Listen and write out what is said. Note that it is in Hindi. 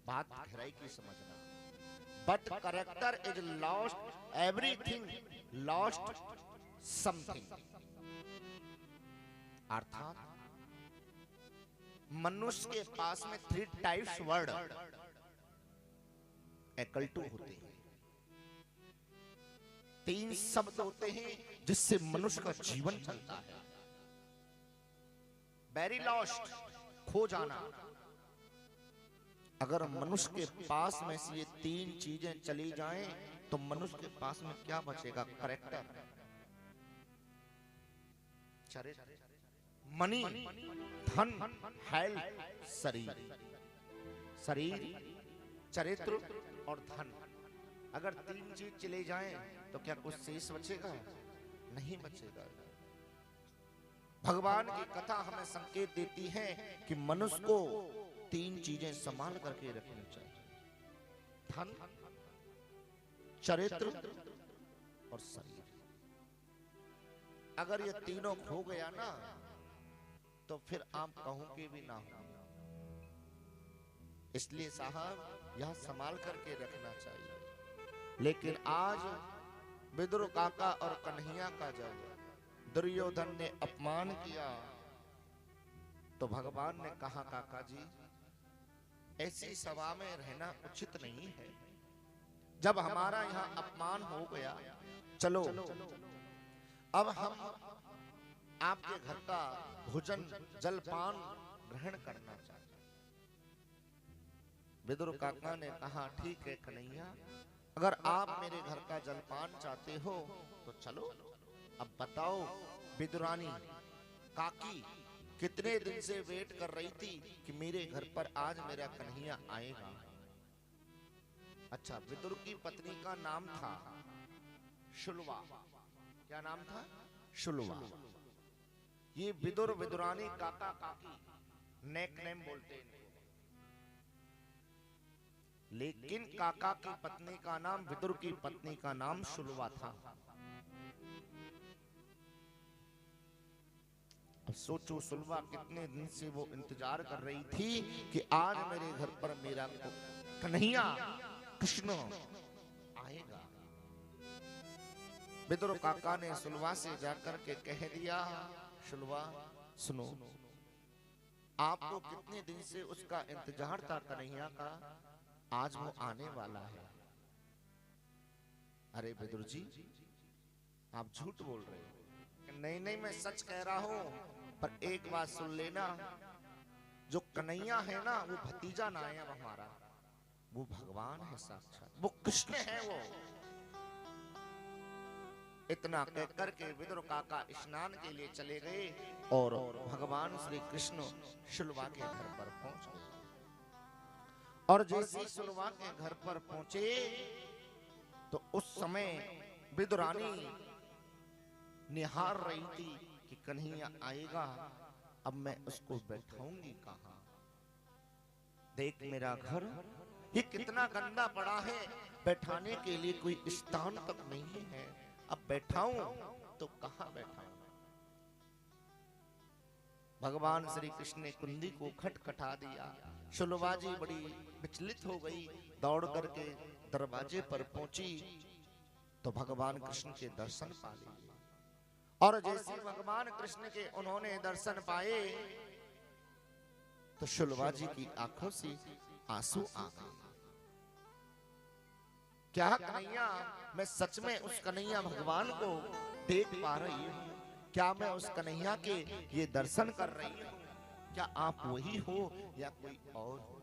बात गहराई की समझना। But character is lost everything, lost something. अर्थात मनुष्य के पास में 3 टाइप्स वर्ड इक्वल टू होते हैं। 3 शब्द होते हैं जिससे मनुष्य का जीवन चलता है। वेरी लॉस्ट, खो जाना। अगर मनुष्य के पास में से ये 3 चीजें चली जाएं तो मनुष्य के पास में क्या बचेगा? करेक्टर, चरित्र, मनी, धन, हेल्थ, शरीर। शरीर, चरित्र और धन। अगर 3 चीज चले जाएं तो क्या कुछ शेष बचेगा? नहीं बचेगा। भगवान की कथा हमें संकेत देती है कि मनुष्य को 3 चीजें संभाल करके रखनी चाहिए। धन, चरित्र और शरीर। अगर ये तीनों खो गया ना तो फिर आप कहोगे भी ना हो। इसलिए साहब यह संभाल करके रखना चाहिए। लेकिन आज विदुर काका और कन्हैया का जब दुर्योधन ने अपमान किया तो भगवान ने कहा, काका जी ऐसी सभा में रहना उचित नहीं है। जब हमारा यहाँ अपमान हो गया, चलो अब हम आपके घर का भोजन जलपान ग्रहण करना चाहते। विदुर काका ने कहा, ठीक है कन्हैया, अगर आप मेरे घर का जलपान चाहते हो तो चलो। अब बताओ विदुरानी काकी कितने दिन से वेट कर रही थी कि मेरे घर पर आज मेरा कन्हैया आएगा। अच्छा, विदुर की पत्नी का नाम था शुलवा। क्या नाम था? शुलवा। ये विदुर विदुरानी काका काकी नेक नेम बोलते हैं। लेकिन काका की पत्नी का नाम, विदुर की पत्नी का नाम शुलवा था। अब सोचो शुलवा कितने दिन से वो इंतजार कर रही थी कि आज मेरे घर पर मेरा कन्हैया कृष्ण आएगा। विदुर काका ने शुलवा से जाकर के कह दिया, शुलवा सुनो, आपको कितने दिन से उसका इंतजार था कन्हैया का, आज वो आने वाला है। अरे विदुर जी आप झूठ बोल रहे हो। नहीं नहीं, मैं सच कह रहा हूं, पर एक बात सुन लेना, जो कन्हैया है ना वो भतीजा ना है हमारा, वो भगवान है साक्षात, वो कृष्ण है वो। इतना कह करके विदुर काका स्नान के लिए चले गए और भगवान श्री कृष्ण शुलवा के घर पर पहुंच गए। और जैसे शुलवा के घर पर पहुंचे तो उस समय विदुरानी निहार रही थी कि कन्हैया आएगा, अब मैं उसको बैठाऊंगी कहां। देख मेरा घर ये कितना गंदा पड़ा है, बैठाने के लिए कोई स्थान तक नहीं है, अब बैठाऊं तो कहां बैठाऊं। भगवान श्री कृष्ण ने कुंडी को खटखटा दिया। शुलवा जी बड़ी विचलित हो गई, दौड़ करके दरवाजे पर पहुंची तो भगवान कृष्ण के दर्शन पा लिए। और जैसे भगवान कृष्ण के उन्होंने दर्शन पाए तो शुलवा जी की आंखों से आंसू आ गए। क्या कन्हैया, मैं सच में उस कन्हैया भगवान को देख पा रही हूँ? क्या मैं उस कन्हैया के ये दर्शन कर रही हूँ? क्या आप वही हो या कोई और हो?